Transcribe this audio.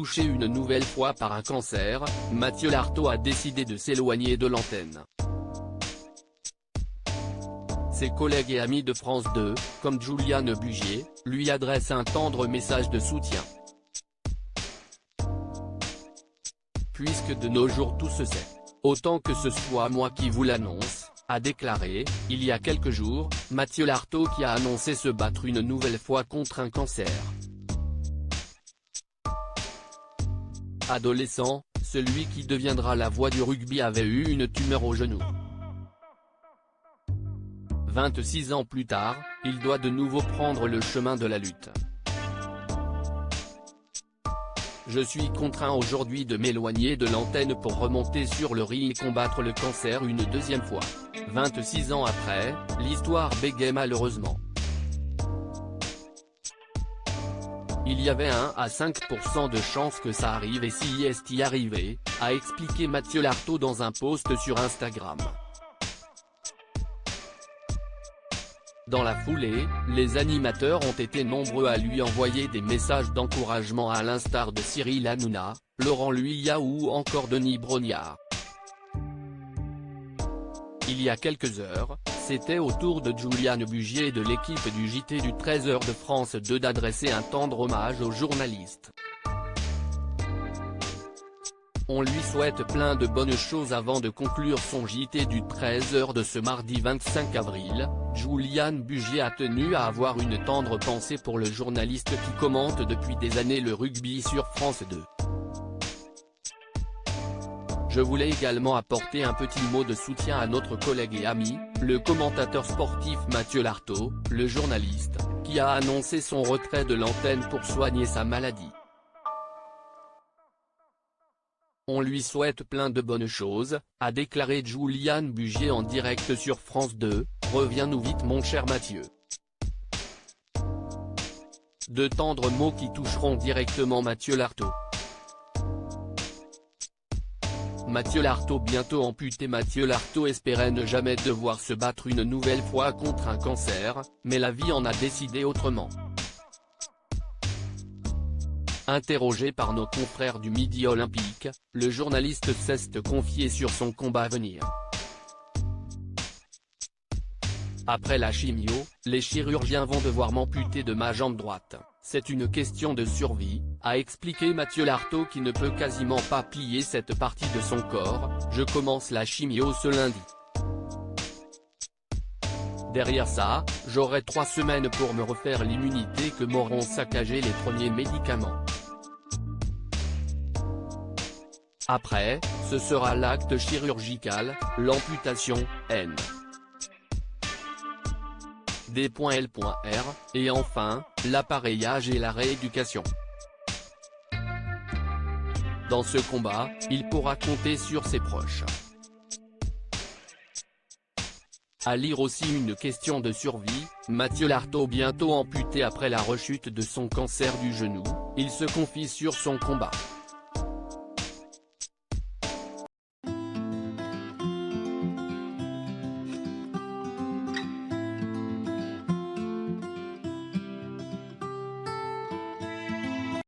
touché une nouvelle fois par un cancer, Mathieu Lartaud a décidé de s'éloigner de l'antenne. Ses collègues et amis de France 2, comme Juliane Bugier, lui adressent un tendre message de soutien. Puisque de nos jours tout se sait. Autant que ce soit moi qui vous l'annonce, a déclaré, il y a quelques jours, Mathieu Lartaud qui a annoncé se battre une nouvelle fois contre un cancer. Adolescent, celui qui deviendra la voix du rugby avait eu une tumeur au genou. 26 ans plus tard, il doit de nouveau prendre le chemin de la lutte. Je suis contraint aujourd'hui de m'éloigner de l'antenne pour remonter sur le ring et combattre le cancer une deuxième fois. 26 ans après, l'histoire bégaye malheureusement. Il y avait 1 à 5% de chances que ça arrive et si est arrivé, a expliqué Mathieu Lartaud dans un post sur Instagram. Dans la foulée, les animateurs ont été nombreux à lui envoyer des messages d'encouragement à l'instar de Cyril Hanouna, Laurent Luyat ou encore Denis Brognard. Il y a quelques heures, c'était au tour de Juliane Bugier et de l'équipe du JT du 13h de France 2 d'adresser un tendre hommage au journaliste. On lui souhaite plein de bonnes choses avant de conclure son JT du 13h de ce mardi 25 avril, Juliane Bugier a tenu à avoir une tendre pensée pour le journaliste qui commente depuis des années le rugby sur France 2. Je voulais également apporter un petit mot de soutien à notre collègue et ami, le commentateur sportif Mathieu Lartaud, le journaliste, qui a annoncé son retrait de l'antenne pour soigner sa maladie. On lui souhaite plein de bonnes choses, a déclaré Juliane Bugier en direct sur France 2, reviens-nous vite mon cher Mathieu. De tendres mots qui toucheront directement Mathieu Lartaud. Mathieu Lartaud bientôt amputé. Mathieu Lartaud espérait ne jamais devoir se battre une nouvelle fois contre un cancer, mais la vie en a décidé autrement. Interrogé par nos confrères du Midi Olympique, le journaliste cesse de confier sur son combat à venir. Après la chimio, les chirurgiens vont devoir m'amputer de ma jambe droite, c'est une question de survie, a expliqué Mathieu Lartaud qui ne peut quasiment pas plier cette partie de son corps, je commence la chimio ce lundi. Derrière ça, j'aurai 3 semaines pour me refaire l'immunité que m'auront saccagé les premiers médicaments. Après, ce sera l'acte chirurgical, l'amputation, N. D.L.R, et enfin, l'appareillage et la rééducation. Dans ce combat, il pourra compter sur ses proches. À lire aussi une question de survie, Mathieu Lartaud bientôt amputé après la rechute de son cancer du genou, il se confie sur son combat.